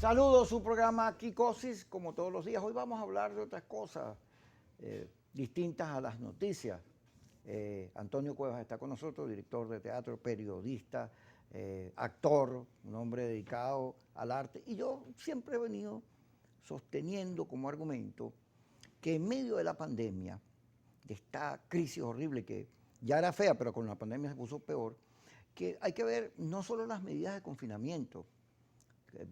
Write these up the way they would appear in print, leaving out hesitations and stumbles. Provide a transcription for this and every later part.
Saludos, su programa Kikosis, como todos los días. Hoy vamos a hablar de otras cosas distintas a las noticias. Antonio Cuevas está con nosotros, director de teatro, periodista, actor, un hombre dedicado al arte. Y yo siempre he venido sosteniendo como argumento que en medio de la pandemia, de esta crisis horrible que ya era fea, pero con la pandemia se puso peor, que hay que ver no solo las medidas de confinamiento,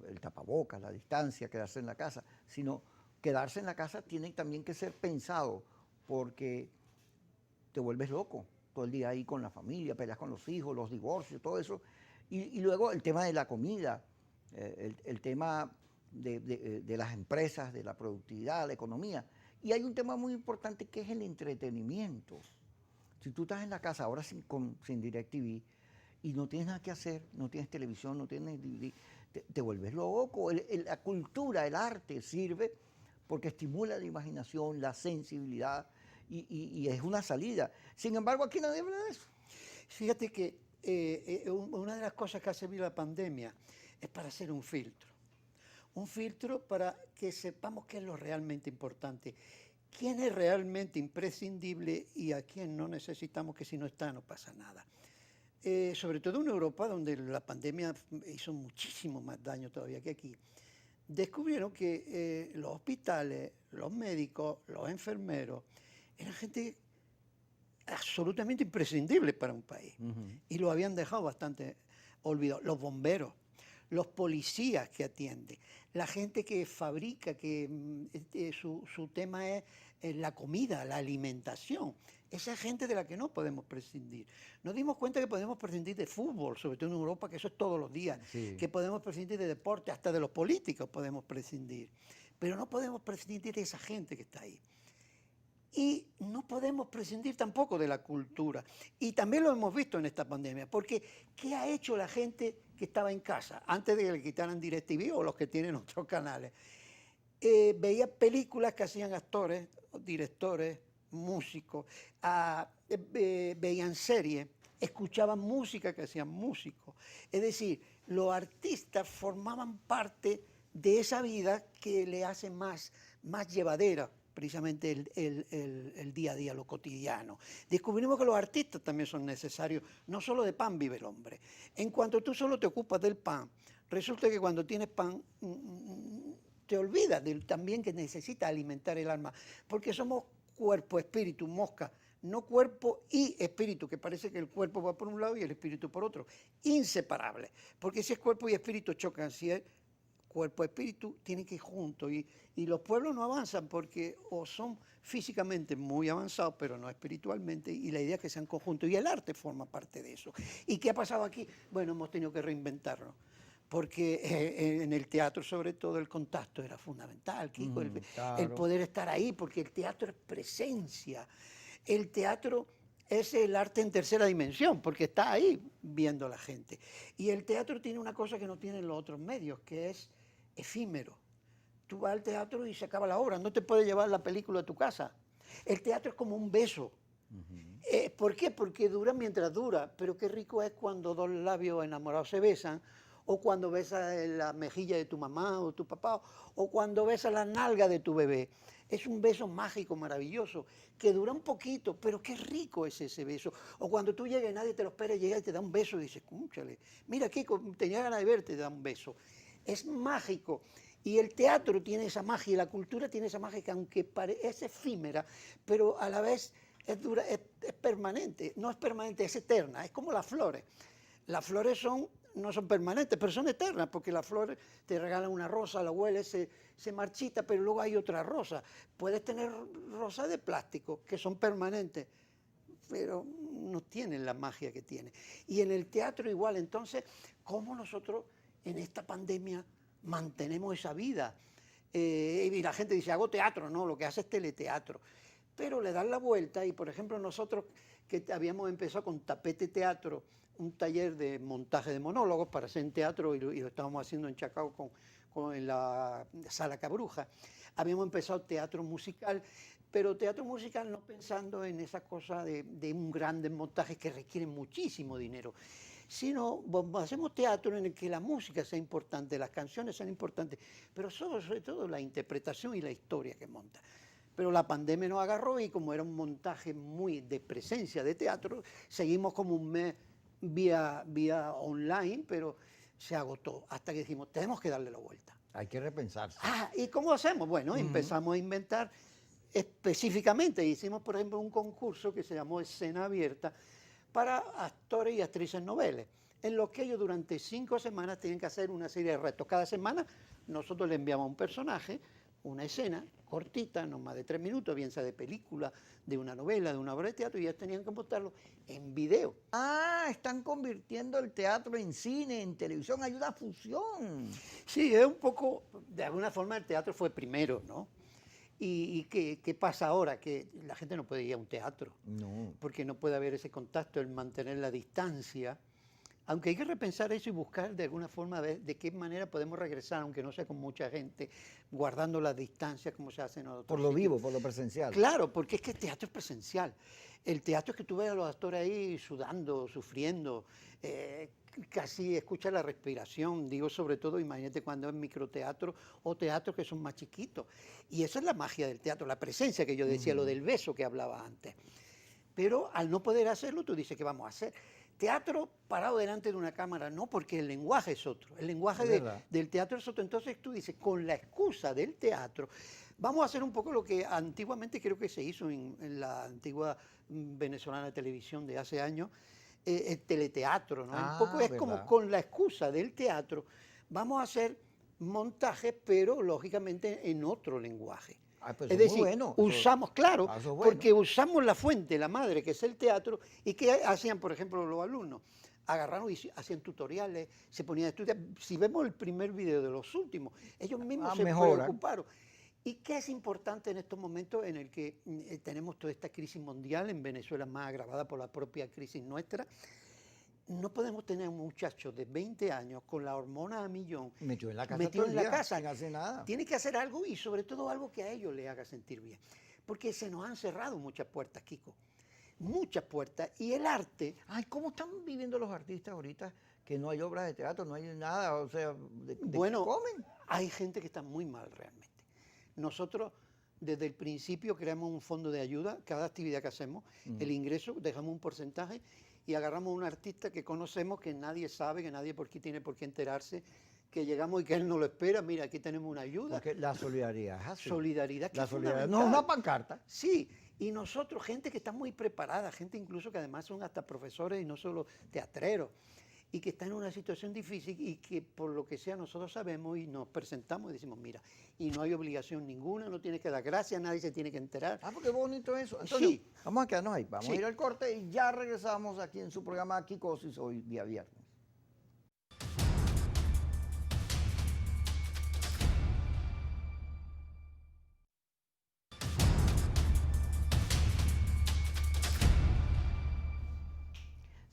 el tapabocas, la distancia, quedarse en la casa, sino quedarse en la casa tiene también que ser pensado porque te vuelves loco todo el día ahí con la familia, peleas con los hijos, los divorcios, todo eso. Y luego el tema de la comida, el tema de las empresas, de la productividad, la economía. Y hay un tema muy importante que es el entretenimiento. Si tú estás en la casa ahora sin DirecTV y no tienes nada que hacer, no tienes televisión, no tienes DVD, te vuelves loco. La cultura, el arte sirve porque estimula la imaginación, la sensibilidad y es una salida. Sin embargo, aquí nadie habla de eso. Fíjate que una de las cosas que ha servido la pandemia es para hacer un filtro para que sepamos qué es lo realmente importante, quién es realmente imprescindible y a quién no necesitamos, que si no está no pasa nada. Sobre todo en Europa, donde la pandemia hizo muchísimo más daño todavía que aquí, descubrieron que los hospitales, los médicos, los enfermeros, eran gente absolutamente imprescindible para un país. Y lo habían dejado bastante olvidado. Los bomberos, los policías que atienden, la gente que fabrica, que su tema es la comida, la alimentación. Esa gente de la que no podemos prescindir. Nos dimos cuenta que podemos prescindir de fútbol, sobre todo en Europa, que eso es todos los días. Sí. Que podemos prescindir de deporte, hasta de los políticos podemos prescindir. Pero no podemos prescindir de esa gente que está ahí. Y no podemos prescindir tampoco de la cultura. Y también lo hemos visto en esta pandemia, porque ¿qué ha hecho la gente que estaba en casa antes de que le quitaran DirecTV o los que tienen otros canales? Veía películas que hacían actores, directores, músicos, veían series, escuchaban música que hacían músicos. Es decir, los artistas formaban parte de esa vida que le hace más llevadera precisamente el día a día, lo cotidiano. Descubrimos que los artistas también son necesarios, no solo de pan vive el hombre. En cuanto tú solo te ocupas del pan, resulta que cuando tienes pan te olvidas también que necesitas alimentar el alma, porque somos cuerpo, espíritu, mosca, no cuerpo y espíritu, que parece que el cuerpo va por un lado y el espíritu por otro, inseparables, porque si es cuerpo y espíritu chocan, si es cuerpo y espíritu tienen que ir juntos y los pueblos no avanzan porque o son físicamente muy avanzados pero no espiritualmente, y la idea es que sean conjuntos y el arte forma parte de eso. ¿Y qué ha pasado aquí? Bueno, hemos tenido que reinventarnos porque en el teatro sobre todo el contacto era fundamental, Kiko, el poder estar ahí, porque el teatro es presencia, el teatro es el arte en tercera dimensión, porque está ahí viendo a la gente. Y el teatro tiene una cosa que no tienen los otros medios, que es efímero. Tú vas al teatro y se acaba la obra, no te puedes llevar la película a tu casa. El teatro es como un beso. ¿Por qué? Porque dura mientras dura, pero qué rico es cuando dos labios enamorados se besan, o cuando besas la mejilla de tu mamá o tu papá, o cuando besas la nalga de tu bebé. Es un beso mágico, maravilloso, que dura un poquito, pero qué rico es ese beso. O cuando tú llegas y nadie te lo espera, llega y te da un beso y dices, cúnchale, mira Kiko, tenía ganas de verte, te da un beso. Es mágico. Y el teatro tiene esa magia y la cultura tiene esa magia que aunque es efímera, pero a la vez es dura, es permanente. No es permanente, es eterna. Es como las flores. Las flores no son permanentes, pero son eternas, porque las flores te regalan una rosa, la hueles, se marchita, pero luego hay otra rosa. Puedes tener rosas de plástico, que son permanentes, pero no tienen la magia que tiene. Y en el teatro igual. Entonces, ¿cómo nosotros en esta pandemia mantenemos esa vida? Y la gente dice, hago teatro, no, lo que hace es teleteatro. Pero le dan la vuelta y, por ejemplo, nosotros que habíamos empezado con Tapete Teatro, un taller de montaje de monólogos para hacer en teatro, y lo estábamos haciendo en Chacao en la Sala Cabruja. Habíamos empezado teatro musical, pero teatro musical no pensando en esa cosa de un gran montaje que requiere muchísimo dinero, sino hacemos teatro en el que la música sea importante, las canciones sean importantes, pero sobre todo la interpretación y la historia que monta. Pero la pandemia nos agarró y como era un montaje muy de presencia de teatro, seguimos como un mes vía online, pero se agotó hasta que dijimos, tenemos que darle la vuelta. Hay que repensarse. ¿Y cómo hacemos? Bueno, empezamos a inventar específicamente. Hicimos, por ejemplo, un concurso que se llamó Escena Abierta para actores y actrices noveles, en lo que ellos durante 5 semanas tienen que hacer una serie de retos. Cada semana nosotros le enviamos a un personaje una escena cortita, no más de 3 minutos, bien sea de película, de una novela, de una obra de teatro, y ellos tenían que montarlo en video. Ah, están convirtiendo el teatro en cine, en televisión, hay una fusión. Sí, es un poco, de alguna forma el teatro fue primero, ¿no? ¿Y qué pasa ahora? Que la gente no puede ir a un teatro, No. porque no puede haber ese contacto, el mantener la distancia. Aunque hay que repensar eso y buscar de alguna forma de qué manera podemos regresar, aunque no sea con mucha gente, guardando las distancias como se hace en otros Por lo sitios. vivo, por lo presencial. Claro, porque es que el teatro es presencial. El teatro es que tú ves a los actores ahí sudando, sufriendo, casi escuchas la respiración. Digo, sobre todo, imagínate cuando es microteatro o teatro que son más chiquitos. Y esa es la magia del teatro, la presencia que yo decía, lo del beso que hablaba antes. Pero al no poder hacerlo, tú dices, ¿qué vamos a hacer? Teatro parado delante de una cámara, no, porque el lenguaje es otro. El lenguaje del teatro es otro. Entonces tú dices, con la excusa del teatro, vamos a hacer un poco lo que antiguamente creo que se hizo en la antigua venezolana de televisión de hace años, el teleteatro, ¿no? Un poco es como con la excusa del teatro, vamos a hacer montajes, pero lógicamente en otro lenguaje. Pues es decir, bueno, usamos, claro, bueno. porque usamos la fuente, la madre, que es el teatro, y que hacían, por ejemplo, los alumnos. Agarraron y hacían tutoriales, se ponían a estudiar. Si vemos el primer video de los últimos, ellos mismos se preocuparon. ¿Y qué es importante en estos momentos en el que tenemos toda esta crisis mundial, en Venezuela más agravada por la propia crisis nuestra? No podemos tener un muchacho de 20 años con la hormona a millón metido en la casa, sin hacer nada. Tiene que hacer algo y sobre todo algo que a ellos les haga sentir bien. Porque se nos han cerrado muchas puertas, Kiko. Muchas puertas. Y el arte... Ay, ¿cómo están viviendo los artistas ahorita? Que no hay obras de teatro, no hay nada, o sea, bueno, ¿qué comen? Hay gente que está muy mal realmente. Nosotros desde el principio creamos un fondo de ayuda, cada actividad que hacemos, el ingreso, dejamos un porcentaje y agarramos a un artista que conocemos, que nadie sabe, que nadie por aquí tiene por qué enterarse, que llegamos y que él no lo espera, mira, aquí tenemos una ayuda. Porque la solidaridad es así. Solidaridad, que la es solidaridad no es una pancarta. Sí, y nosotros, gente que está muy preparada, gente incluso que además son hasta profesores y no solo teatreros, y que está en una situación difícil y que por lo que sea nosotros sabemos y nos presentamos y decimos, mira, y no hay obligación ninguna, no tienes que dar gracias, nadie se tiene que enterar. Ah, porque bonito eso. Antonio, sí. Vamos a quedarnos ahí, vamos a ir al corte y ya regresamos aquí en su programa Kikosis hoy día viernes.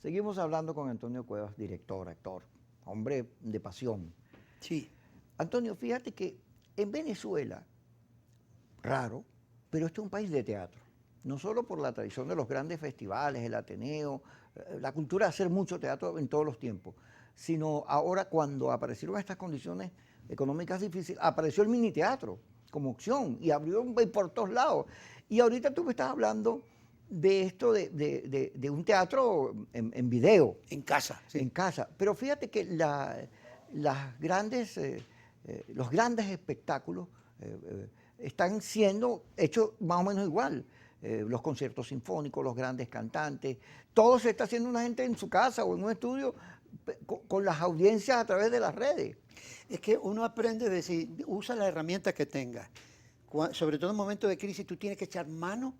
Seguimos hablando con Antonio Cuevas, director, actor, hombre de pasión. Sí. Antonio, fíjate que en Venezuela, raro, pero este es un país de teatro. No solo por la tradición de los grandes festivales, el Ateneo, la cultura de hacer mucho teatro en todos los tiempos, sino ahora cuando aparecieron estas condiciones económicas difíciles, apareció el mini teatro como opción y abrió por todos lados. Y ahorita tú me estás hablando de esto de un teatro en video. En casa. Sí. En casa. Pero fíjate que los grandes espectáculos están siendo hechos más o menos igual. Los conciertos sinfónicos, los grandes cantantes, todo se está haciendo una gente en su casa o en un estudio con las audiencias a través de las redes. Es que uno aprende a decir, usa la herramienta que tengas. Sobre todo en momentos de crisis, tú tienes que echar mano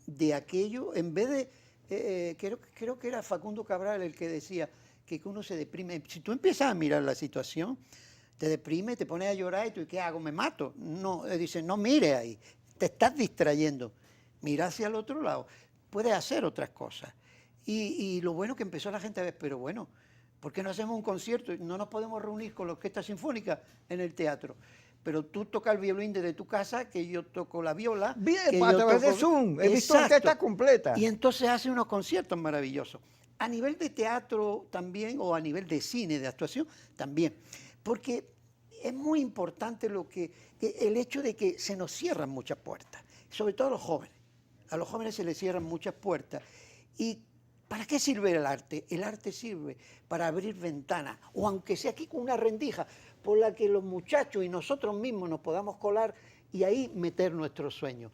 de aquello, en vez de, creo que era Facundo Cabral el que decía que uno se deprime. Si tú empiezas a mirar la situación, te deprime, te pones a llorar y tú, ¿qué hago? ¿Me mato? No, dice, no mire ahí, te estás distrayendo. Mira hacia el otro lado, puedes hacer otras cosas. Y lo bueno que empezó la gente a ver, pero bueno, ¿por qué no hacemos un concierto? No nos podemos reunir con la orquesta sinfónica en el teatro. Pero tú tocas el violín desde tu casa, que yo toco la viola. Bien, a través de Zoom, he visto orquesta completa. Y entonces hace unos conciertos maravillosos. a nivel de teatro también, o a nivel de cine, de actuación también, porque es muy importante el hecho de que se nos cierran muchas puertas, sobre todo a los jóvenes. A los jóvenes se les cierran muchas puertas. ¿Y para qué sirve el arte? El arte sirve para abrir ventanas, o aunque sea aquí con una rendija, por la que los muchachos y nosotros mismos nos podamos colar y ahí meter nuestros sueños.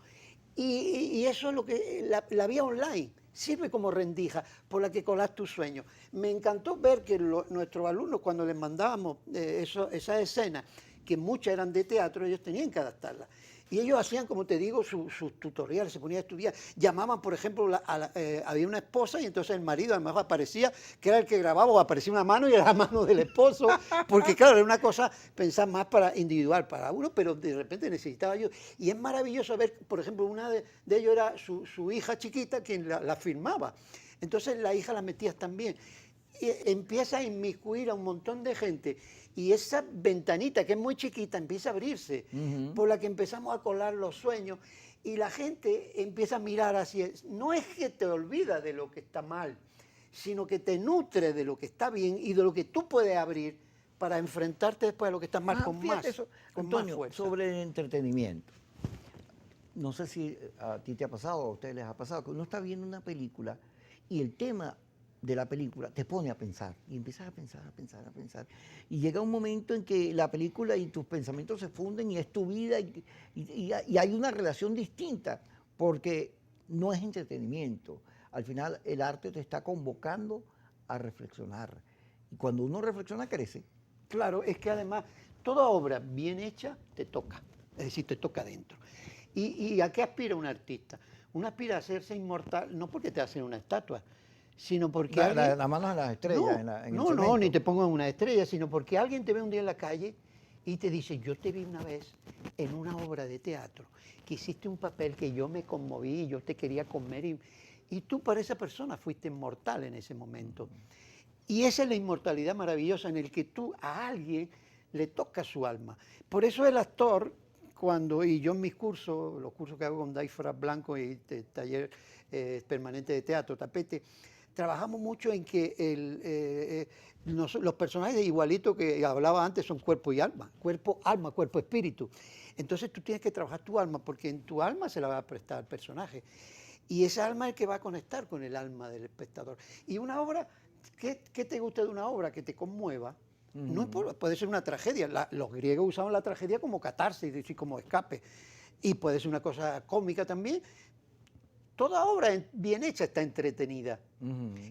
Y eso es lo que la vía online sirve como rendija por la que colas tus sueños. Me encantó ver que nuestros alumnos, cuando les mandábamos esa escena, que muchas eran de teatro, ellos tenían que adaptarlas. Y ellos hacían, como te digo, sus tutoriales, se ponían a estudiar. Llamaban, por ejemplo, había una esposa y entonces el marido a lo mejor aparecía, que era el que grababa, o aparecía una mano y era la mano del esposo, porque claro, era una cosa pensar más para individual para uno, pero de repente necesitaba yo. Y es maravilloso ver, por ejemplo, una de ellos era su hija chiquita quien la filmaba. Entonces la hija la metías también. Y empieza a inmiscuir a un montón de gente y esa ventanita que es muy chiquita empieza a abrirse, por la que empezamos a colar los sueños y la gente empieza a mirar hacia... No es que te olvida de lo que está mal, sino que te nutre de lo que está bien y de lo que tú puedes abrir para enfrentarte después a lo que está mal con más, eso, con Antonio, más fuerza. sobre el entretenimiento. No sé si a ti te ha pasado o a ustedes les ha pasado que uno está viendo una película y el tema de la película te pone a pensar y empiezas a pensar, a pensar, a pensar. Y llega un momento en que la película y tus pensamientos se funden y es tu vida y hay una relación distinta porque no es entretenimiento. Al final el arte te está convocando a reflexionar. Y cuando uno reflexiona crece. Claro, es que además toda obra bien hecha te toca, es decir, te toca dentro. ¿Y a qué aspira un artista? Uno aspira a hacerse inmortal, no porque te hacen una estatua, sino porque La mano en las estrellas, en el cemento. No, ni te pongan una estrella, sino porque alguien te ve un día en la calle y te dice, yo te vi una vez en una obra de teatro, que hiciste un papel que yo me conmoví, yo te quería comer, y tú para esa persona fuiste inmortal en ese momento. Y esa es la inmortalidad maravillosa en el que tú a alguien le tocas su alma. Por eso el actor, y yo en mis cursos, los cursos que hago con Daifra Blanco y taller permanente de teatro, Tapete, trabajamos mucho en que los personajes igualitos que hablaba antes son cuerpo y alma, cuerpo, espíritu. Entonces tú tienes que trabajar tu alma porque en tu alma se la va a prestar al personaje. Y esa alma es el que va a conectar con el alma del espectador. Y una obra, ¿qué te gusta de una obra? Que te conmueva. No es puede ser una tragedia. Los griegos usaban la tragedia como catarsis, es decir, como escape. Y puede ser una cosa cómica también. Toda obra bien hecha está entretenida.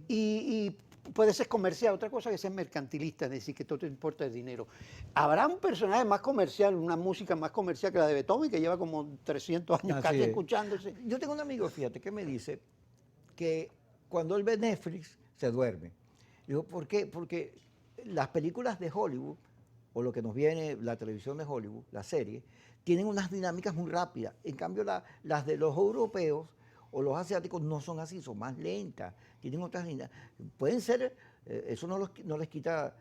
Y puede ser comercial, otra cosa que sea mercantilista, es decir, que todo te importa el dinero. Habrá un personaje más comercial, una música más comercial que la de Beethoven, que lleva como 300 años casi escuchándose. Yo tengo un amigo, fíjate, que me dice que cuando él ve Netflix se duerme. Digo, ¿por qué? Porque las películas de Hollywood, o lo que nos viene la televisión de Hollywood, la serie, tienen unas dinámicas muy rápidas. En cambio, las de los europeos o los asiáticos no son así, son más lentas, tienen otras dinámicas. Pueden ser, eso no les quita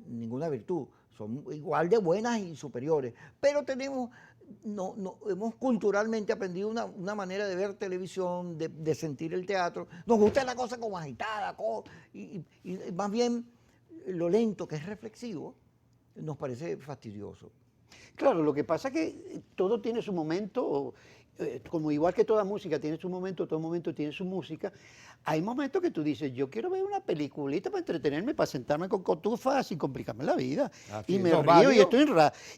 ninguna virtud, son igual de buenas y superiores, pero hemos culturalmente aprendido una manera de ver televisión, de sentir el teatro. Nos gusta la cosa como agitada, y más bien lo lento, que es reflexivo, nos parece fastidioso. Claro, lo que pasa es que todo tiene su momento, como igual que toda música tiene su momento, todo momento tiene su música. Hay momentos que tú dices, yo quiero ver una peliculita para entretenerme, para sentarme con cotufas sin complicarme la vida. Así y me río y estoy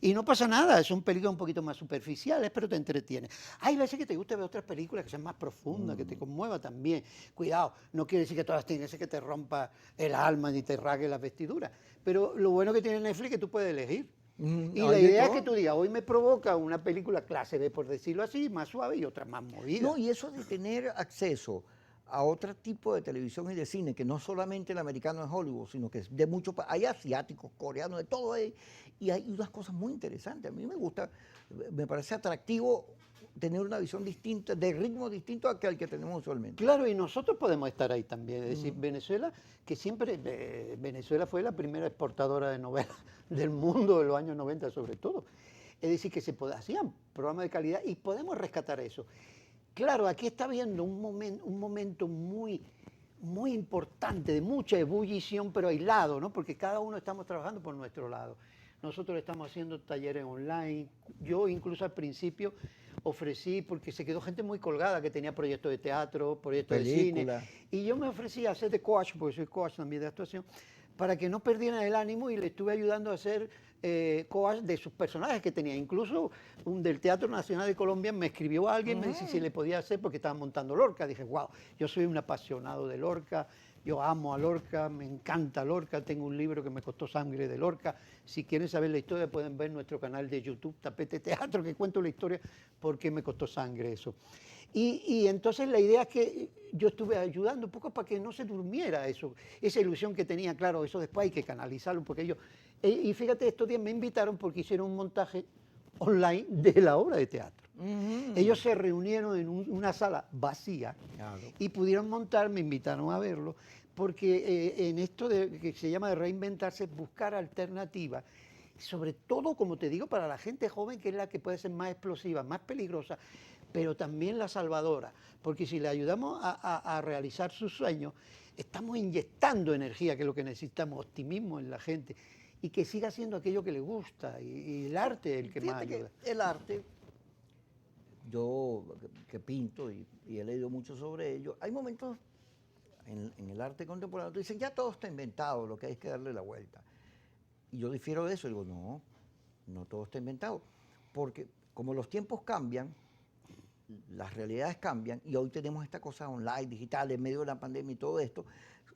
y no pasa nada, son películas un poquito más superficiales, pero te entretiene. Hay veces que te gusta ver otras películas que sean más profundas, que te conmueva también. Cuidado, no quiere decir que todas tienen que te rompa el alma ni te rasgue las vestiduras. Pero lo bueno que tiene Netflix es que tú puedes elegir. Y la idea es que tú digas, hoy me provoca una película clase B, por decirlo así, más suave y otra más movida. No, y eso de tener acceso a otro tipo de televisión y de cine, que no solamente el americano es Hollywood, sino que es de muchos países, hay asiáticos, coreanos, de todo ahí, y hay unas cosas muy interesantes. A mí me gusta, me parece atractivo tener una visión distinta, de ritmo distinto al que tenemos usualmente. Claro, y nosotros podemos estar ahí también. Es decir, Venezuela, que siempre, Venezuela fue la primera exportadora de novelas del mundo en los años 90 sobre todo. Es decir, que hacían programas de calidad y podemos rescatar eso. Claro, aquí está habiendo un momento muy, muy importante, de mucha ebullición, pero aislado, ¿no? Porque cada uno estamos trabajando por nuestro lado. Nosotros estamos haciendo talleres online. Yo incluso al principio ofrecí, porque se quedó gente muy colgada que tenía proyectos de teatro, proyectos de cine, Película. y yo me ofrecí a hacer de coach, porque soy coach también de actuación, para que no perdieran el ánimo y le estuve ayudando a hacer coach de sus personajes que tenía. Incluso un del Teatro Nacional de Colombia me escribió alguien, me dice si le podía hacer porque estaban montando Lorca. Dije, wow, yo soy un apasionado de Lorca, yo amo a Lorca, me encanta Lorca, tengo un libro que me costó sangre de Lorca. Si quieren saber la historia pueden ver nuestro canal de YouTube, Tapete Teatro, que cuento la historia porque me costó sangre eso. Y entonces la idea es que yo estuve ayudando un poco para que no se durmiera eso, esa ilusión que tenía, claro, eso después hay que canalizarlo, porque ellos, y fíjate, estos días me invitaron porque hicieron un montaje online de la obra de teatro. Ellos se reunieron en una sala vacía Claro. y pudieron montar, me invitaron a verlo, porque en esto que se llama de reinventarse, buscar alternativas, sobre todo, como te digo, para la gente joven, que es la que puede ser más explosiva, más peligrosa, pero también la salvadora, porque si le ayudamos a realizar sus sueños, estamos inyectando energía, que es lo que necesitamos, optimismo en la gente, y que siga haciendo aquello que le gusta, y el arte es el que más Fíjate ayuda. que el arte, yo que pinto y he leído mucho sobre ello, hay momentos en el arte contemporáneo que dicen, ya todo está inventado, lo que hay es que darle la vuelta. Y yo difiero de eso, digo, no, no todo está inventado, porque como los tiempos cambian, las realidades cambian y hoy tenemos esta cosa online, digital, en medio de la pandemia y todo esto,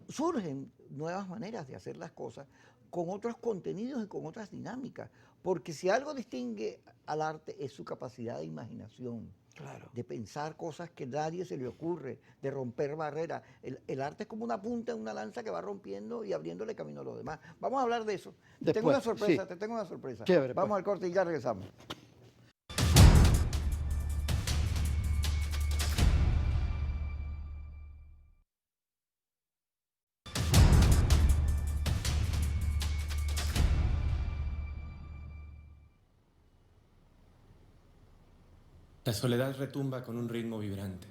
surgen nuevas maneras de hacer las cosas con otros contenidos y con otras dinámicas, porque si algo distingue al arte es su capacidad de imaginación, Claro. de pensar cosas que a nadie se le ocurre, de romper barreras. El arte es como una punta en una lanza que va rompiendo y abriéndole camino a los demás. Vamos a hablar de eso. Te tengo Después, una sorpresa, sí. te tengo una sorpresa. Chévere, Vamos pues. al corte y ya regresamos. La soledad retumba con un ritmo vibrante.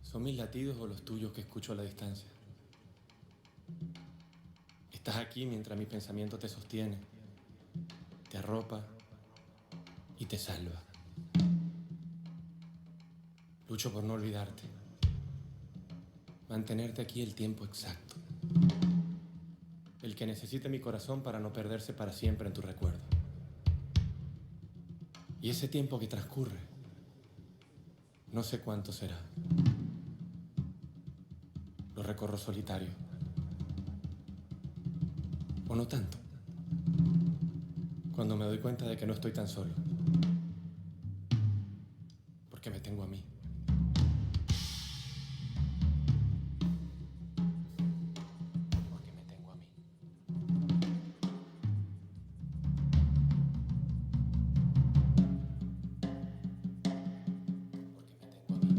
¿Son mis latidos o los tuyos que escucho a la distancia? Estás aquí mientras mi pensamiento te sostiene, te arropa y te salva. Lucho por no olvidarte, mantenerte aquí el tiempo exacto, el que necesite mi corazón para no perderse para siempre en tu recuerdo. Y ese tiempo que transcurre, no sé cuánto será. Lo recorro solitario. O no tanto. Cuando me doy cuenta de que no estoy tan solo. Porque me tengo a mí. Porque me tengo a mí. Porque me tengo a mí.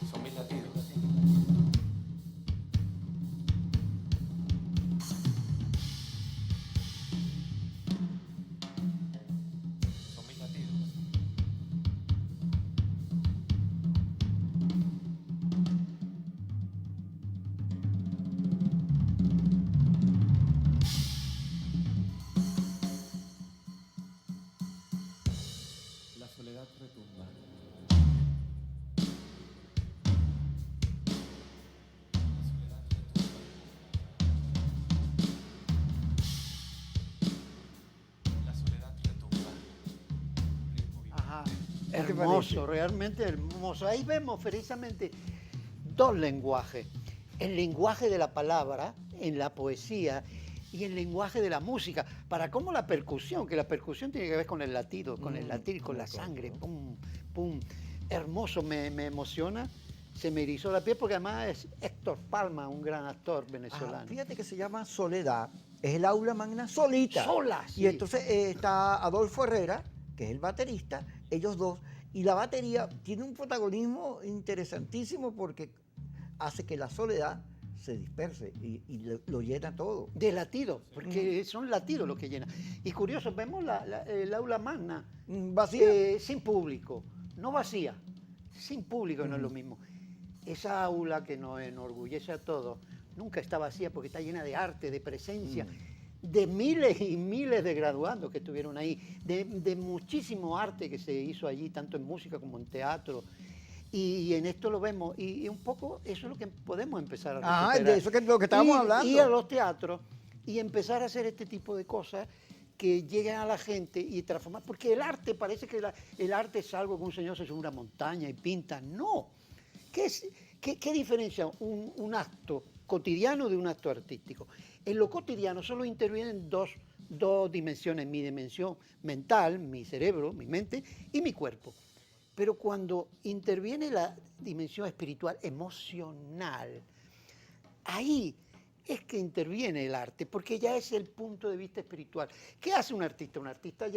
Son mis latidos. Son mis latidos. La soledad retumba. La soledad retumba. Ajá, ¿Qué te hermoso, parece? realmente hermoso. Ahí vemos precisamente dos lenguajes. El lenguaje de la palabra en la poesía y el lenguaje de la música. Para cómo la percusión, que la percusión tiene que ver con el latido, con el latir, con la sangre. Pum, pum. Hermoso, me emociona. Se me erizó la piel porque además es Héctor Palma, un gran actor venezolano. Fíjate que se llama Soledad, es el aula magna solita. Sola, Y sí. entonces está Adolfo Herrera, que es el baterista, ellos dos, y la batería tiene un protagonismo interesantísimo porque hace que la soledad se disperse y lo llena todo. De latidos, porque son latidos los que llenan. Y curioso, vemos el aula magna Vacía. sin público, no vacía, sin público no es lo mismo. Esa aula que nos enorgullece a todos, nunca está vacía porque está llena de arte, de presencia, de miles y miles de graduandos que estuvieron ahí, de muchísimo arte que se hizo allí, tanto en música como en teatro. Y en esto lo vemos, y un poco eso es lo que podemos empezar a recuperar. De eso que es lo que estábamos hablando. Ir a los teatros y empezar a hacer este tipo de cosas que lleguen a la gente y transformar. Porque el arte, parece que el arte es algo que un señor se sube a una montaña y pinta. No. ¿Qué diferencia un acto cotidiano de un acto artístico? En lo cotidiano solo intervienen dos dimensiones, mi dimensión mental, mi cerebro, mi mente y mi cuerpo. Pero cuando interviene la dimensión espiritual, emocional, ahí es que interviene el arte, porque ya es el punto de vista espiritual. ¿Qué hace un artista? Un artista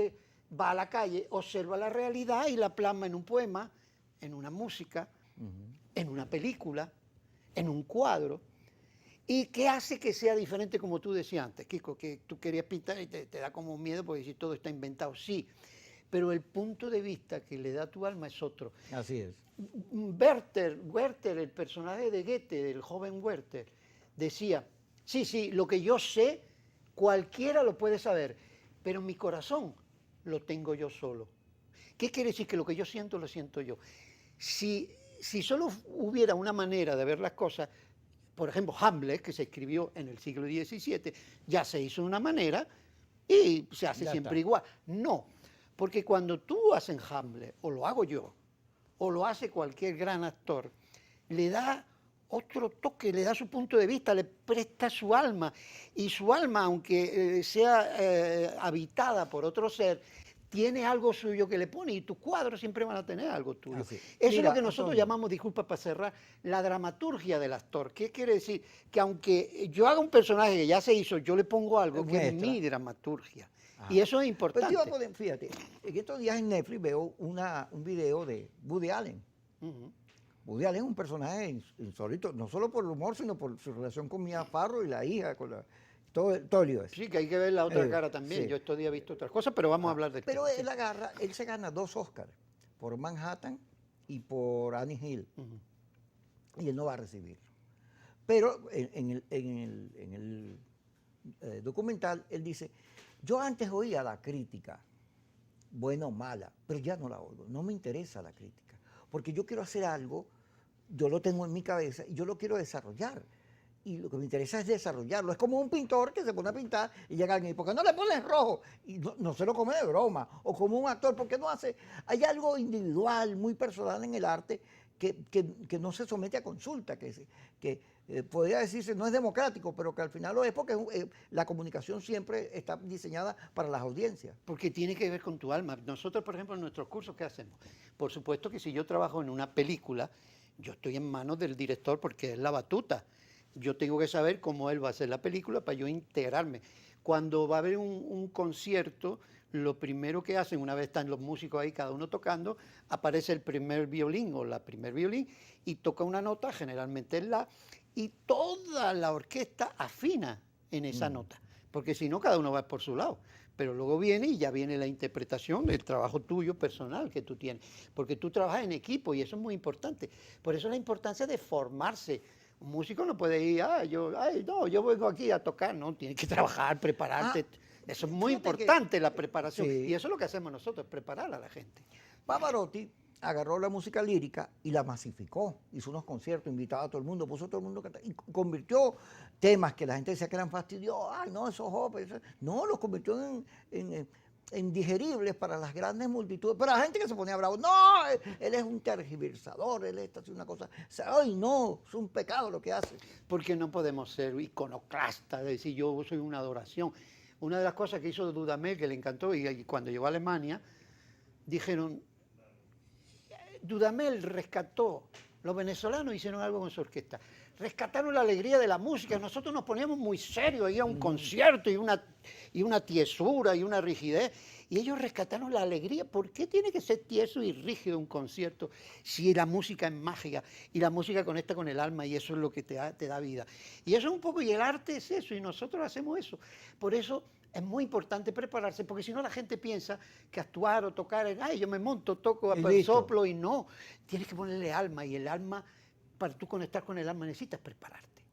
va a la calle, observa la realidad y la plasma en un poema, en una música, en una película, en un cuadro. ¿Y qué hace que sea diferente, como tú decías antes, Kiko, que tú querías pintar y te da como miedo porque si todo está inventado? Sí. Pero el punto de vista que le da tu alma es otro. Así es. Werther, el personaje de Goethe, del joven Werther, decía, sí, lo que yo sé, cualquiera lo puede saber, pero mi corazón lo tengo yo solo. ¿Qué quiere decir? Que lo que yo siento, lo siento yo. Si solo hubiera una manera de ver las cosas, por ejemplo, Hamlet, que se escribió en el siglo XVII, ya se hizo de una manera y se hace siempre igual. No. Porque cuando tú haces Hamlet, o lo hago yo, o lo hace cualquier gran actor, le da otro toque, le da su punto de vista, le presta su alma. Y su alma, aunque sea habitada por otro ser, tiene algo suyo que le pone, y tus cuadros siempre van a tener algo tuyo. Eso es lo que nosotros llamamos, disculpa para cerrar, la dramaturgia del actor. ¿Qué quiere decir? Que aunque yo haga un personaje que ya se hizo, yo le pongo algo que es mi dramaturgia. Y eso es importante. Pues fíjate, en estos días en Netflix veo un video de Woody Allen. Woody Allen es un personaje insólito, no solo por el humor, sino por su relación con Mia Farrow y la hija, con todo el lío ese. Sí, que hay que ver la otra cara también. Sí. Yo estos días he visto otras cosas, pero vamos a hablar de esto. Pero él se gana 2 Oscars, por Manhattan y por Annie Hill. Y él no va a recibirlo. Pero en el documental él dice, yo antes oía la crítica, buena o mala, pero ya no la oigo, no me interesa la crítica, porque yo quiero hacer algo, yo lo tengo en mi cabeza y yo lo quiero desarrollar. Y lo que me interesa es desarrollarlo. Es como un pintor que se pone a pintar y llega alguien y ¿por qué no le pones rojo? Y no se lo come de broma. O como un actor, ¿por qué no hace? Hay algo individual, muy personal en el arte que no se somete a consulta, que podría decirse no es democrático, pero que al final lo es porque la comunicación siempre está diseñada para las audiencias. Porque tiene que ver con tu alma. Nosotros, por ejemplo, en nuestros cursos, ¿qué hacemos? Por supuesto que si yo trabajo en una película, yo estoy en manos del director porque es la batuta. Yo tengo que saber cómo él va a hacer la película para yo integrarme. Cuando va a haber un concierto, lo primero que hacen, una vez están los músicos ahí, cada uno tocando, aparece el primer violín o la primer violín y toca una nota, generalmente es la, y toda la orquesta afina en esa nota, porque si no, cada uno va por su lado. Pero luego viene y ya viene la interpretación del trabajo tuyo personal que tú tienes, porque tú trabajas en equipo y eso es muy importante. Por eso la importancia de formarse. Un músico no puede ir, yo vengo aquí a tocar, no, tienes que trabajar, prepararte. Eso es muy importante, la preparación. Sí. Y eso es lo que hacemos nosotros, preparar a la gente. Pavarotti agarró la música lírica y la masificó. Hizo unos conciertos, invitaba a todo el mundo, puso a todo el mundo a cantar. Y convirtió temas que la gente decía que eran fastidiosos. Ay, no, esos jóvenes. No, los convirtió en digeribles para las grandes multitudes. Pero la gente que se ponía bravo, no, él es un tergiversador, él está haciendo una cosa. Ay, no, es un pecado lo que hace. Porque no podemos ser iconoclastas, decir yo soy una adoración. Una de las cosas que hizo Dudamel, que le encantó, y cuando llegó a Alemania, dijeron, Dudamel rescató, los venezolanos hicieron algo con su orquesta, rescataron la alegría de la música. Nosotros nos poníamos muy serios, ahí a un concierto y una tiesura y una rigidez. Y ellos rescataron la alegría. ¿Por qué tiene que ser tieso y rígido un concierto si la música es mágica y la música conecta con el alma y eso es lo que te da vida? Y eso es un poco, y el arte es eso, y nosotros hacemos eso. Por eso es muy importante prepararse, porque si no la gente piensa que actuar o tocar es, ay, yo me monto, toco, Y listo. soplo, y no. Tienes que ponerle alma, y el alma, para tú conectar con el alma necesitas prepararte.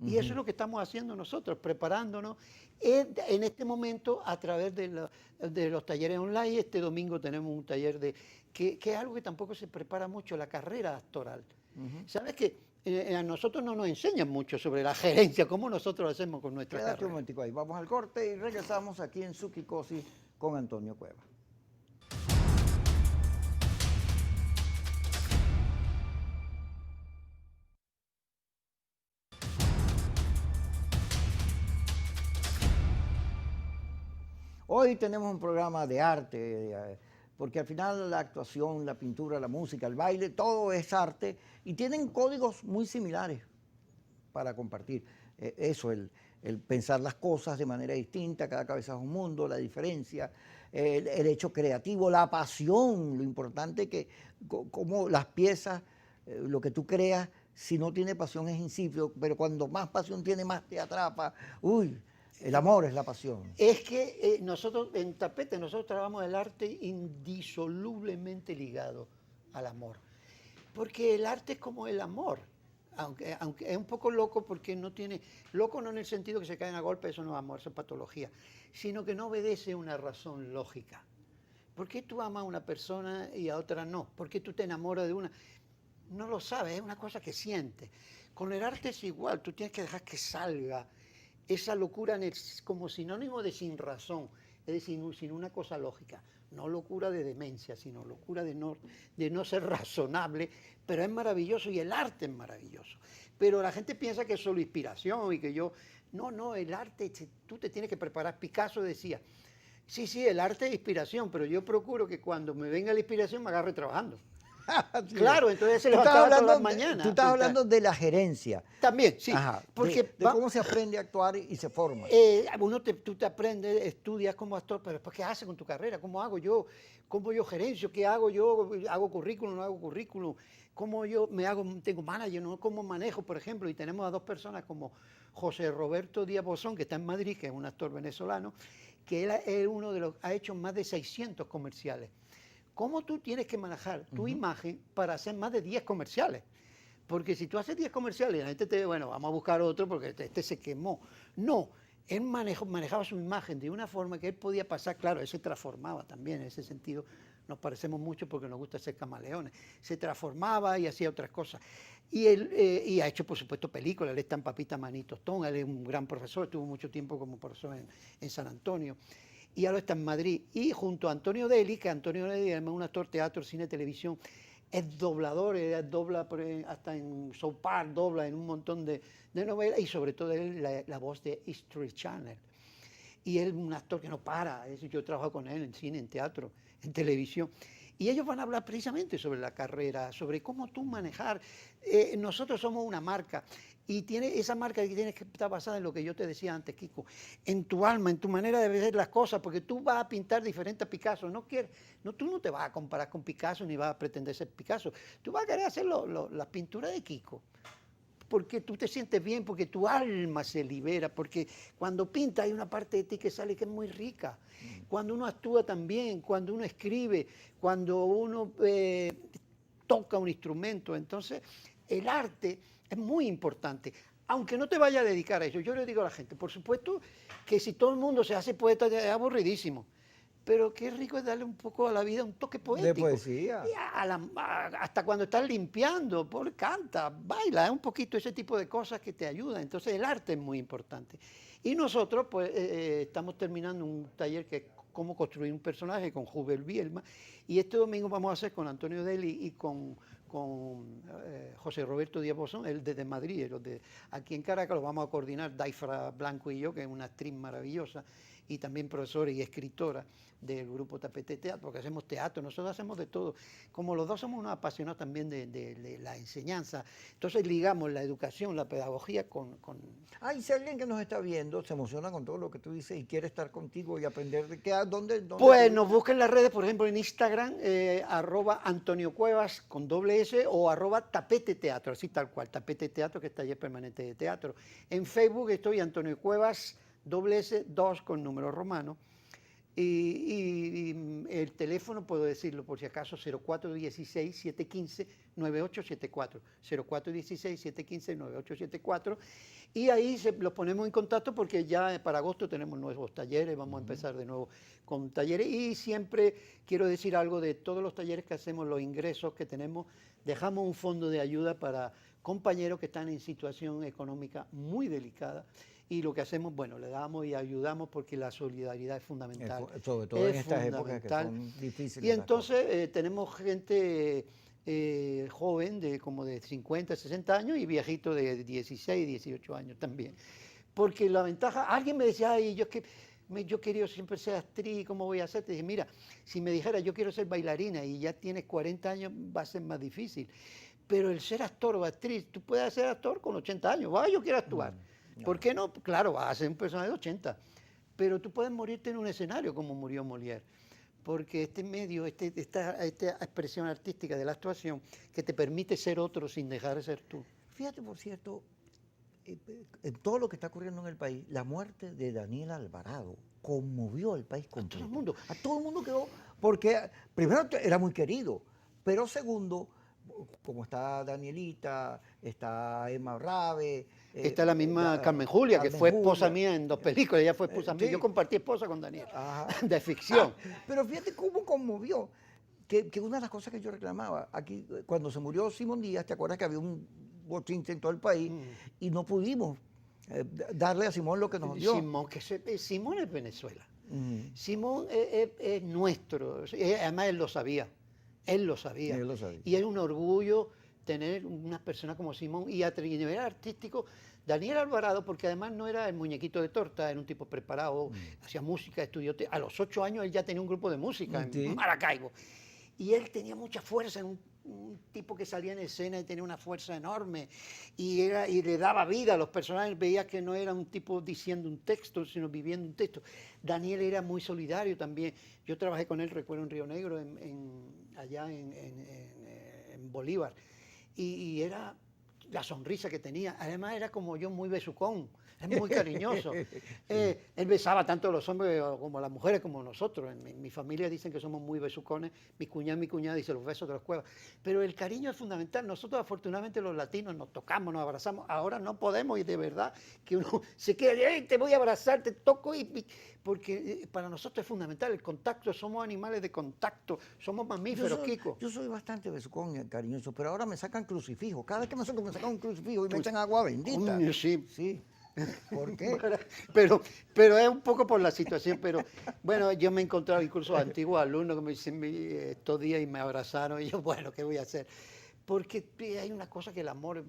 Y eso es lo que estamos haciendo nosotros, preparándonos en este momento a través de los talleres online. Este domingo tenemos un taller que es algo que tampoco se prepara mucho, la carrera actoral. ¿Sabes qué? A nosotros no nos enseñan mucho sobre la gerencia, cómo nosotros lo hacemos con nuestra Quédate carrera. un momentico ahí, vamos al corte y regresamos aquí en Sukikosi con Antonio Cuevas. Hoy tenemos un programa de arte, porque al final la actuación, la pintura, la música, el baile, todo es arte y tienen códigos muy similares para compartir. Eso, el pensar las cosas de manera distinta, cada cabeza es un mundo, la diferencia, el hecho creativo, la pasión, lo importante que como las piezas, lo que tú creas, si no tiene pasión es insípido, pero cuando más pasión tiene, más te atrapa. Uy, el amor es la pasión. Es que nosotros en Tapete, nosotros trabajamos el arte indisolublemente ligado al amor. Porque el arte es como el amor. Aunque es un poco loco porque no tiene, loco no en el sentido que se caen a golpe, eso no es amor, eso es patología, sino que no obedece una razón lógica. ¿Por qué tú amas a una persona y a otra no? ¿Por qué tú te enamoras de una? No lo sabes, es una cosa que sientes. Con el arte es igual, tú tienes que dejar que salga esa locura como sinónimo de sin razón, es decir, sin una cosa lógica. No locura de demencia, sino locura de no ser razonable, pero es maravilloso y el arte es maravilloso. Pero la gente piensa que es solo inspiración y que yo... No, el arte, tú te tienes que preparar. Picasso decía, sí, el arte es inspiración, pero yo procuro que cuando me venga la inspiración me agarre trabajando. Sí. Claro, entonces se Tú estás levantaba todas hablando las mañanas. tú estás hablando de la gerencia. También, sí. Ajá, Porque de cómo se aprende a actuar y se forma. tú te aprendes, estudias como actor, pero después, ¿qué haces con tu carrera? ¿Cómo hago yo? ¿Cómo yo gerencio? ¿Qué hago yo? ¿Hago currículum? ¿No hago currículum? ¿Cómo yo tengo manager? ¿No? ¿Cómo manejo, por ejemplo? Y tenemos a dos personas como José Roberto Díaz Bozón, que está en Madrid, que es un actor venezolano, que él es uno de los, ha hecho más de 600 comerciales. ¿Cómo tú tienes que manejar tu imagen para hacer más de 10 comerciales? Porque si tú haces 10 comerciales y la gente te dice, bueno, vamos a buscar otro porque este se quemó. No, él manejaba su imagen de una forma que él podía pasar, claro, él se transformaba también en ese sentido. Nos parecemos mucho porque nos gusta ser camaleones. Se transformaba y hacía otras cosas. Y él y ha hecho, por supuesto, películas. Él está en Papita Manito Stone, él es un gran profesor, estuvo mucho tiempo como profesor en San Antonio. Y ahora está en Madrid. Y junto a Antonio Deli, que Antonio Deli es un actor teatro, cine, televisión, es doblador, dobla hasta en South Park, dobla en un montón de novelas y sobre todo él la voz de History Channel. Y él es un actor que no para, yo trabajo con él en cine, en teatro, en televisión. Y ellos van a hablar precisamente sobre la carrera, sobre cómo tú manejar. Nosotros somos una marca y esa marca que tienes que estar basada en lo que yo te decía antes, Kiko, en tu alma, en tu manera de ver las cosas, porque tú vas a pintar diferente a Picasso. Tú no te vas a comparar con Picasso ni vas a pretender ser Picasso. Tú vas a querer hacer las pinturas de Kiko. Porque tú te sientes bien, porque tu alma se libera, porque cuando pinta hay una parte de ti que sale que es muy rica. Cuando uno actúa también, cuando uno escribe, cuando uno toca un instrumento. Entonces, el arte es muy importante. Aunque no te vaya a dedicar a eso, yo le digo a la gente, por supuesto que si todo el mundo se hace poeta es aburridísimo. Pero qué rico es darle un poco a la vida un toque poético. De poesía. Y hasta cuando estás limpiando, canta, baila, es un poquito ese tipo de cosas que te ayudan. Entonces el arte es muy importante. Y nosotros pues estamos terminando un taller que es cómo construir un personaje con Hubert Bielma. Y este domingo vamos a hacer con Antonio Deli y con José Roberto Díaz Bozón, él desde Madrid, aquí en Caracas lo vamos a coordinar Daifra Blanco y yo, que es una actriz maravillosa. y también profesora y escritora del grupo Tapete Teatro, porque hacemos teatro, nosotros hacemos de todo. Como los dos somos unos apasionados también de la enseñanza, entonces ligamos la educación, la pedagogía con... Ay, si alguien que nos está viendo se emociona con todo lo que tú dices y quiere estar contigo y aprender de qué, dónde Pues tú- nos busquen en las redes, por ejemplo en Instagram, @Antonio Cuevas con /S o @Tapete Teatro, así tal cual, Tapete Teatro, que es taller permanente de teatro. En Facebook estoy Antonio Cuevas, /S, 2 con número romano. Y el teléfono, puedo decirlo por si acaso, 0416-715-9874. 0416-715-9874. Y ahí los ponemos en contacto porque ya para agosto tenemos nuevos talleres, vamos a empezar de nuevo con talleres. Y siempre quiero decir algo de todos los talleres que hacemos, los ingresos que tenemos, dejamos un fondo de ayuda para compañeros que están en situación económica muy delicada. Y lo que hacemos, bueno, le damos y ayudamos porque la solidaridad es fundamental. sobre todo en estas épocas que fundamental. son difíciles. Y las entonces tenemos gente joven, como de 50, 60 años y viejito de 16, 18 años también. Porque la ventaja, alguien me decía, ay, yo quería siempre ser actriz, ¿cómo voy a hacer? Te dije, mira, si me dijera yo quiero ser bailarina y ya tienes 40 años, va a ser más difícil. Pero el ser actor o actriz, tú puedes ser actor con 80 años, yo quiero actuar. ¿Por qué no? Claro, vas a ser un personaje de 80, pero tú puedes morirte en un escenario como murió Molière, porque este medio, esta expresión artística de la actuación que te permite ser otro sin dejar de ser tú. Fíjate, por cierto, en todo lo que está ocurriendo en el país, la muerte de Daniel Alvarado conmovió al país completo. todo el mundo. A todo el mundo quedó, porque primero era muy querido, pero segundo, como está Danielita, está Emma Rabe. Está la misma Carmen Julia, que fue esposa mía en 2 películas, ella fue esposa mía. sí. Yo compartí esposa con Daniel, Ajá. de ficción. Pero fíjate cómo conmovió, que una de las cosas que yo reclamaba, aquí cuando se murió Simón Díaz, ¿te acuerdas que había un bochinche en todo el país y no pudimos darle a Simón lo que nos dio? Simón es Venezuela. Simón es nuestro, además él lo sabía. Él lo sabía. Él lo sabía. Y es un orgullo tener una persona como Simón y a nivel artístico, Daniel Alvarado, porque además no era el muñequito de torta, era un tipo preparado, hacía música, estudió, a los 8 años él ya tenía un grupo de música en Maracaibo. Y él tenía mucha fuerza, un tipo que salía en escena y tenía una fuerza enorme y le daba vida a los personajes, veía que no era un tipo diciendo un texto, sino viviendo un texto. Daniel era muy solidario también. Yo trabajé con él, recuerdo, en Río Negro, allá en Bolívar, y era la sonrisa que tenía. Además era como yo, muy besucón, es muy cariñoso. Él besaba tanto a los hombres como a las mujeres como nosotros. En mi familia dicen que somos muy besucones. Mi cuñada dice los besos de los Cuevas. Pero el cariño es fundamental. Nosotros afortunadamente los latinos nos tocamos, nos abrazamos. Ahora no podemos y de verdad que uno se queda, te voy a abrazar, te toco porque para nosotros es fundamental el contacto. Somos animales de contacto, somos mamíferos, Kiko. Yo soy bastante besucón y cariñoso, pero ahora me sacan crucifijo. Cada vez que me sacan un crucifijo y me echan agua bendita. Sí. Sí. ¿Por qué? Pero es un poco por la situación, pero bueno, yo me he encontrado incluso antiguos alumnos que me dicen estos días y me abrazaron y yo, bueno, ¿qué voy a hacer? Porque hay una cosa que el amor,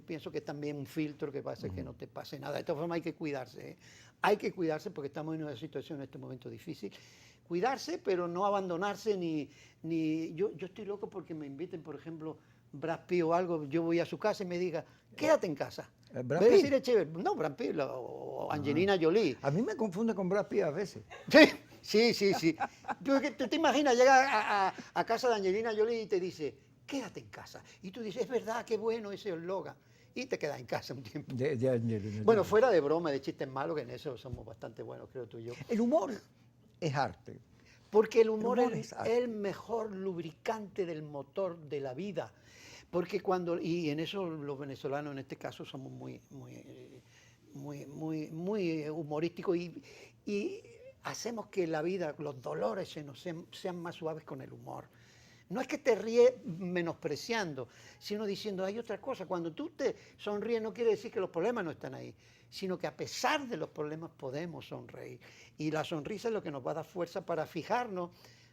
pienso que es también un filtro que pasa que no te pase nada. De todas formas hay que cuidarse, ¿eh? Hay que cuidarse porque estamos en una situación en este momento difícil. Cuidarse, pero no abandonarse yo estoy loco porque me inviten, por ejemplo, Brad Pitt o algo, yo voy a su casa y me diga, quédate en casa. ¿Brad Pitt? No, Brad Pitt o Angelina Jolie. A mí me confunde con Brad Pitt a veces. Sí. ¿Tú te imaginas llegar a casa de Angelina Jolie y te dice, quédate en casa? Y tú dices, es verdad, qué bueno ese eslogan. Y te quedas en casa un tiempo. Bueno, fuera de broma, de chistes malos, que en eso somos bastante buenos, creo tú y yo. El humor es arte. Porque el humor es el mejor lubricante del motor de la vida. Porque y en eso los venezolanos en este caso somos muy humorísticos y hacemos que la vida, los dolores sean más suaves con el humor. No es que te ríes menospreciando, sino diciendo, hay otra cosa. Cuando tú te sonríes no quiere decir que los problemas no están ahí, sino que a pesar de los problemas podemos sonreír. Y la sonrisa es lo que nos va a dar fuerza para fijarnos,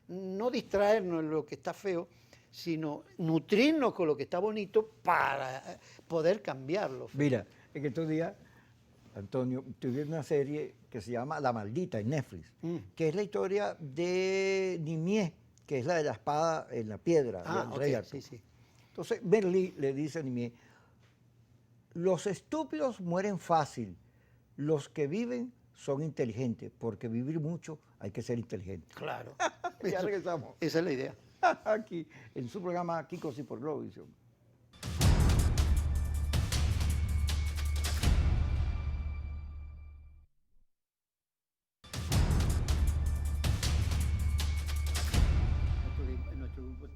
no distraernos en lo que está feo, sino nutrirnos con lo que está bonito para poder cambiarlo. Mira, en estos días Antonio, estoy viendo una serie que se llama La Maldita en Netflix, Mm. que es la historia de Nimié, que es la de la espada en la piedra, del rey ok, Arturo. sí, sí. Entonces, Merlí le dice a Nimié, los estúpidos mueren fácil, los que viven son inteligentes, porque vivir mucho hay que ser inteligente. Claro. Ya regresamos. Esa es la idea. Aquí, en su programa Kikos y por Globovisión. Nuestro grupo.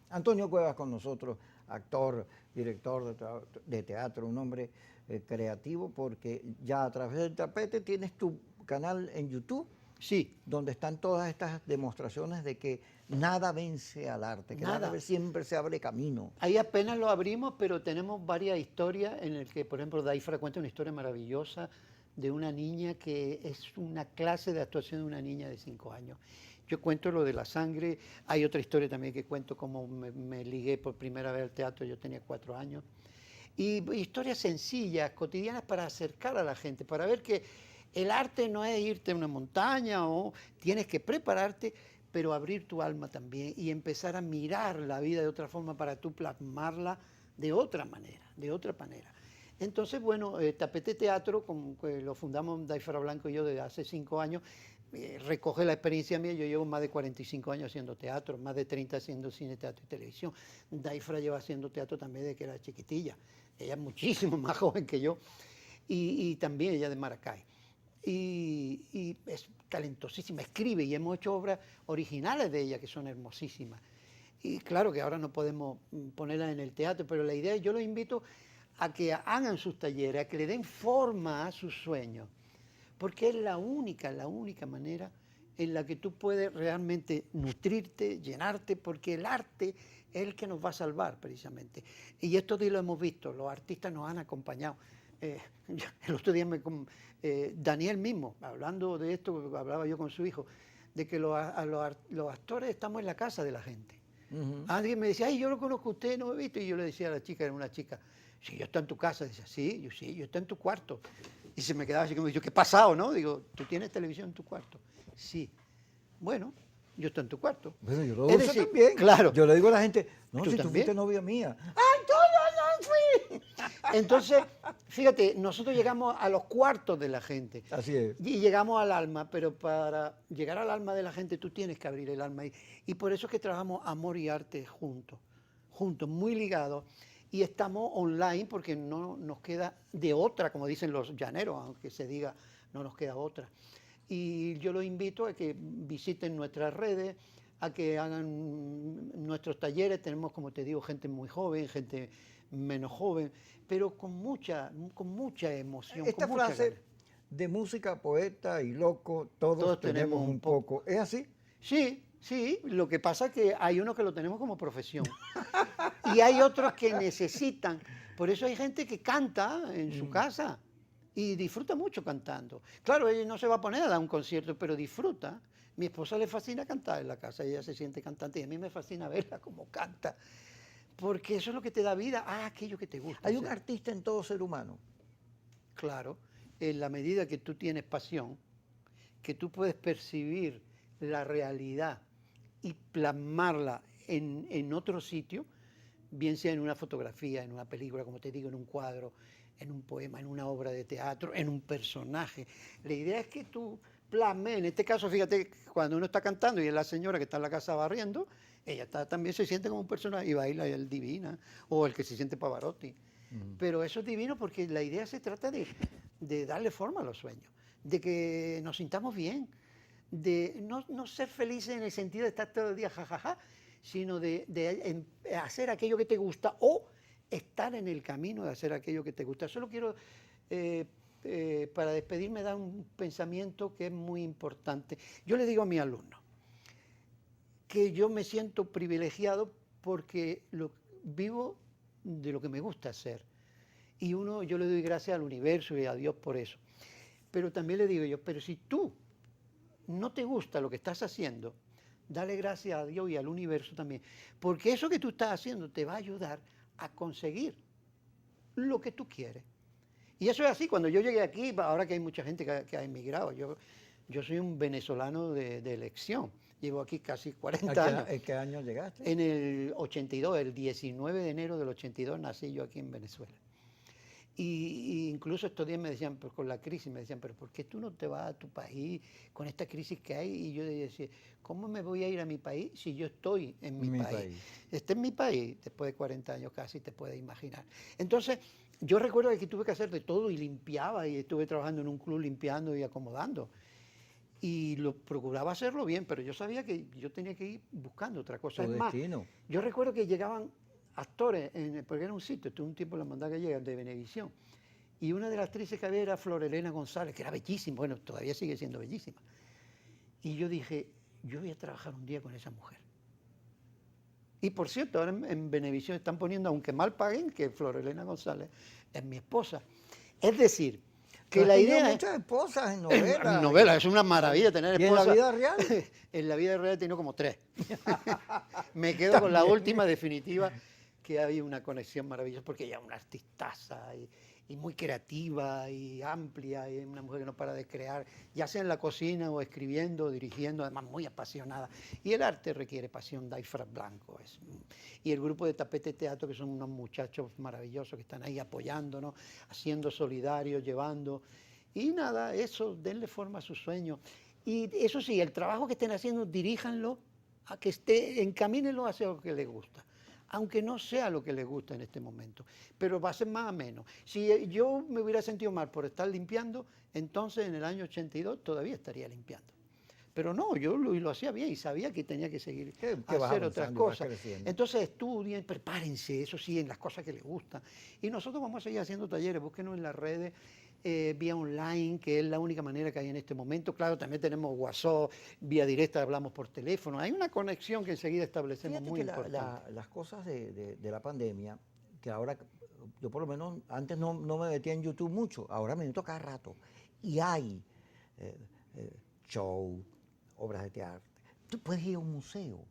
Antonio Cuevas con nosotros, actor, director de teatro, un hombre creativo, porque ya a través del tapete tienes tu canal en YouTube, Sí, donde están todas estas demostraciones de que nada vence al arte, que Nada. siempre se abre camino. ahí apenas lo abrimos, pero tenemos varias historias en el que, por ejemplo, Daifra cuenta una historia maravillosa de una niña que es una clase de actuación de una niña de 5 años. Yo cuento lo de la sangre, hay otra historia también que cuento cómo me ligué por primera vez al teatro, yo tenía 4 años. Y historias sencillas, cotidianas para acercar a la gente, para ver que el arte no es irte a una montaña o tienes que prepararte, pero abrir tu alma también y empezar a mirar la vida de otra forma para tú plasmarla de otra manera, de otra manera. Entonces, bueno, Tapete Teatro, que lo fundamos Daifra Blanco y yo desde hace 5 años, recoge la experiencia mía. Yo llevo más de 45 años haciendo teatro, más de 30 haciendo cine, teatro y televisión. Daifra lleva haciendo teatro también desde que era chiquitilla. Ella es muchísimo más joven que yo y también ella de Maracay. Y es talentosísima, escribe y hemos hecho obras originales de ella que son hermosísimas. Y claro que ahora no podemos ponerlas en el teatro, pero la idea, yo los invito a que hagan sus talleres, a que le den forma a sus sueños, porque es la única manera en la que tú puedes realmente nutrirte, llenarte, porque el arte es el que nos va a salvar precisamente. Y estos días lo hemos visto, los artistas nos han acompañado. El otro día Daniel mismo, hablando de esto, hablaba yo con su hijo, de que los actores estamos en la casa de la gente. Alguien me decía, ay, yo lo conozco a usted, no me he visto. Y yo le decía a la chica, era una chica, sí, yo estoy en tu casa. Dice, sí, yo estoy en tu cuarto. Y se me quedaba así como, yo, ¿qué ha pasado, no? Digo, ¿tú tienes televisión en tu cuarto? Sí. Bueno, yo estoy en tu cuarto. Bueno, yo lo Es uso decir, también. claro. Yo le digo a la gente, no, ¿Tú si tú también? fuiste novia mía. Entonces, fíjate, nosotros llegamos a los cuartos de la gente. Así es. Y llegamos al alma, pero para llegar al alma de la gente tú tienes que abrir el alma. Y por eso es que trabajamos amor y arte juntos, muy ligados. Y estamos online porque no nos queda de otra, como dicen los llaneros, aunque se diga, no nos queda otra. Y yo los invito a que visiten nuestras redes, a que hagan nuestros talleres. Tenemos, como te digo, gente muy joven, gente menos joven, pero con mucha emoción. Esta con mucha frase ganas. de música, poeta y loco, todos tenemos un poco. ¿Es así? Sí, sí, lo que pasa es que hay unos que lo tenemos como profesión y hay otros que necesitan. Por eso hay gente que canta en su casa y disfruta mucho cantando. Claro, ella no se va a poner a dar un concierto, pero disfruta. Mi esposa le fascina cantar en la casa, ella se siente cantante y a mí me fascina verla como canta, porque eso es lo que te da vida a aquello que te gusta. Hay un hacer. artista en todo ser humano. Claro, en la medida que tú tienes pasión, que tú puedes percibir la realidad y plasmarla en otro sitio, bien sea en una fotografía, en una película, como te digo, en un cuadro, en un poema, en una obra de teatro, en un personaje. La idea es que tú plasmes, en este caso, fíjate, cuando uno está cantando y es la señora que está en la casa barriendo, ella también se siente como un personaje y baila el Divina, o el que se siente Pavarotti. Pero eso es divino porque la idea se trata de darle forma a los sueños, de que nos sintamos bien, de no ser felices en el sentido de estar todo el día jajaja, sino de hacer aquello que te gusta o estar en el camino de hacer aquello que te gusta. Solo quiero, para despedirme, dar un pensamiento que es muy importante. Yo le digo a mis alumnos que yo me siento privilegiado porque vivo de lo que me gusta hacer. Y yo le doy gracias al universo y a Dios por eso. Pero también le digo yo, pero si tú no te gusta lo que estás haciendo, dale gracias a Dios y al universo también. Porque eso que tú estás haciendo te va a ayudar a conseguir lo que tú quieres. Y eso es así, cuando yo llegué aquí, ahora que hay mucha gente que ha emigrado, yo soy un venezolano de elección, llevo aquí casi 40 años. ¿En qué año llegaste? En el 82, el 19 de enero del 82 nací yo aquí en Venezuela. Y incluso estos días me decían, pues, con la crisis, me decían, pero ¿por qué tú no te vas a tu país con esta crisis que hay? Y yo decía, ¿cómo me voy a ir a mi país si yo estoy en mi país? Este es mi país, después de 40 años casi, te puedes imaginar. Entonces, yo recuerdo que aquí tuve que hacer de todo y limpiaba, y estuve trabajando en un club limpiando y acomodando. Y lo procuraba hacerlo bien, pero yo sabía que yo tenía que ir buscando otra cosa. Tu Es más, destino. yo recuerdo que llegaban actores, porque era un sitio, estuve un tiempo en la Hermandad Gallega de Venevisión, y una de las actrices que había era Flor Elena González, que era bellísima, bueno, todavía sigue siendo bellísima. Y yo dije, yo voy a trabajar un día con esa mujer. Y por cierto, ahora en Venevisión están poniendo, aunque mal paguen, que Flor Elena González es mi esposa. Es decir, que la idea es... muchas esposas en novelas. En novelas, es una maravilla tener ¿Y en la esposa. vida real? En la vida real he tenido como 3. Me quedo con la última definitiva, que hay una conexión maravillosa, porque ella es una artistaza y muy creativa y amplia, y es una mujer que no para de crear, ya sea en la cocina o escribiendo o dirigiendo, además muy apasionada. Y el arte requiere pasión, Daifra Blanco. Y el grupo de Tapete Teatro, que son unos muchachos maravillosos que están ahí apoyándonos, haciendo solidarios, llevando. Y nada, eso, denle forma a sus sueños. Y eso sí, el trabajo que estén haciendo, diríjanlo a que encamínenlo hacia lo que les gusta, aunque no sea lo que les gusta en este momento, pero va a ser más ameno. Si yo me hubiera sentido mal por estar limpiando, entonces en el año 82 todavía estaría limpiando. Pero no, yo lo hacía bien y sabía que tenía que seguir a hacer otras cosas. Entonces estudien, prepárense, eso sí, en las cosas que les gustan. Y nosotros vamos a seguir haciendo talleres, búsquenos en las redes, vía online, que es la única manera que hay en este momento. Claro, también tenemos WhatsApp, vía directa, hablamos por teléfono. Hay una conexión que enseguida establecemos. Fíjate muy que importante. las cosas de la pandemia, que ahora yo por lo menos antes no me metía en YouTube mucho, ahora me meto cada rato. Y hay show, obras de teatro. Tú puedes ir a un museo,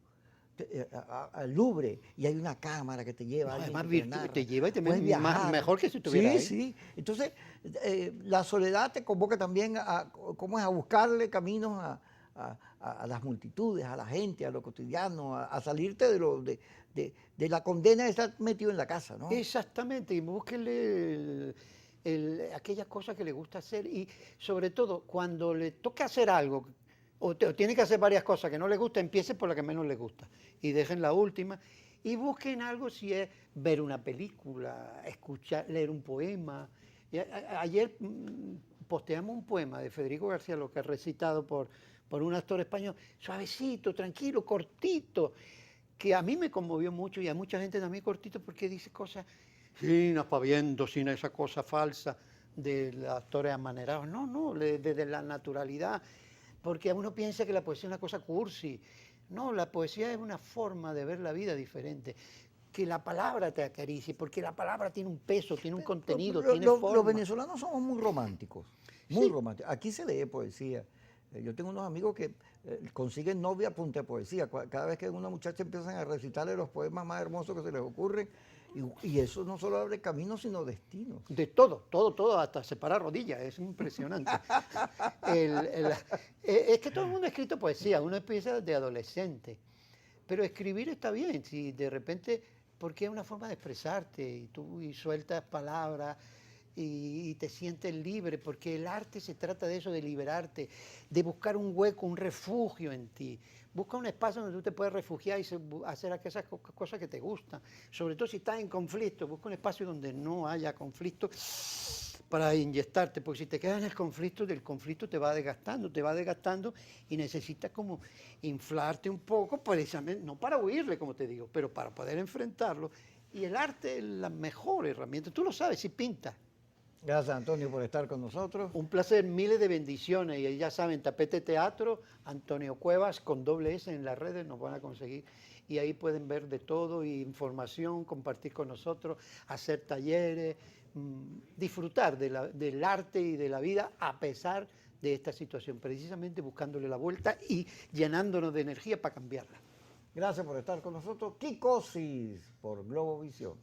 al Louvre, y hay una cámara que te lleva. No, alguien además que te te lleva y te puedes viajar. mejor que si estuviera ahí. Sí. Entonces, la soledad te convoca también a buscarle caminos a las multitudes, a la gente, a lo cotidiano, a salirte de la condena de estar metido en la casa, ¿no? Exactamente, y búsquenle aquellas cosas que le gusta hacer, y sobre todo cuando le toca hacer algo o tiene que hacer varias cosas que no le gusta, empiece por la que menos le gusta y dejen la última y busquen algo, si es ver una película, escuchar, leer un poema. Ayer posteamos un poema de Federico García Lorca recitado por un actor español, suavecito, tranquilo, cortito, que a mí me conmovió mucho y a mucha gente también cortito, porque dice cosas sin aspaviento, sin esa cosa falsa de los actores amanerados. No, desde la naturalidad, porque uno piensa que la poesía es una cosa cursi. No, la poesía es una forma de ver la vida diferente. Que la palabra te acaricie, porque la palabra tiene un peso, tiene un contenido, tiene forma. Los venezolanos somos muy románticos, muy Sí. románticos. Aquí se lee poesía. Yo tengo unos amigos que consiguen novia a punta de poesía. Cada vez que una muchacha empiezan a recitarle los poemas más hermosos que se les ocurren, y eso no solo abre caminos, sino destinos. De todo, hasta separar rodillas, es impresionante. Es que todo el mundo ha escrito poesía, uno empieza de adolescente, pero escribir está bien, si de repente, porque es una forma de expresarte, y tú sueltas palabras, y te sientes libre, porque el arte se trata de eso, de liberarte, de buscar un hueco, un refugio en ti. Busca un espacio donde tú te puedes refugiar y hacer aquellas cosas que te gustan. Sobre todo si estás en conflicto, busca un espacio donde no haya conflicto para inyectarte, porque si te quedas en el conflicto, del conflicto te va desgastando y necesitas como inflarte un poco, precisamente, no para huirle, como te digo, pero para poder enfrentarlo. Y el arte es la mejor herramienta. Tú lo sabes, si pintas. Gracias, Antonio, por estar con nosotros. Un placer, miles de bendiciones. Y ya saben, Tapete Teatro, Antonio Cuevas, con doble S en las redes, nos van a conseguir. Y ahí pueden ver de todo, y información, compartir con nosotros, hacer talleres, disfrutar del arte y de la vida a pesar de esta situación, precisamente buscándole la vuelta y llenándonos de energía para cambiarla. Gracias por estar con nosotros. Kikosis por Globovisión.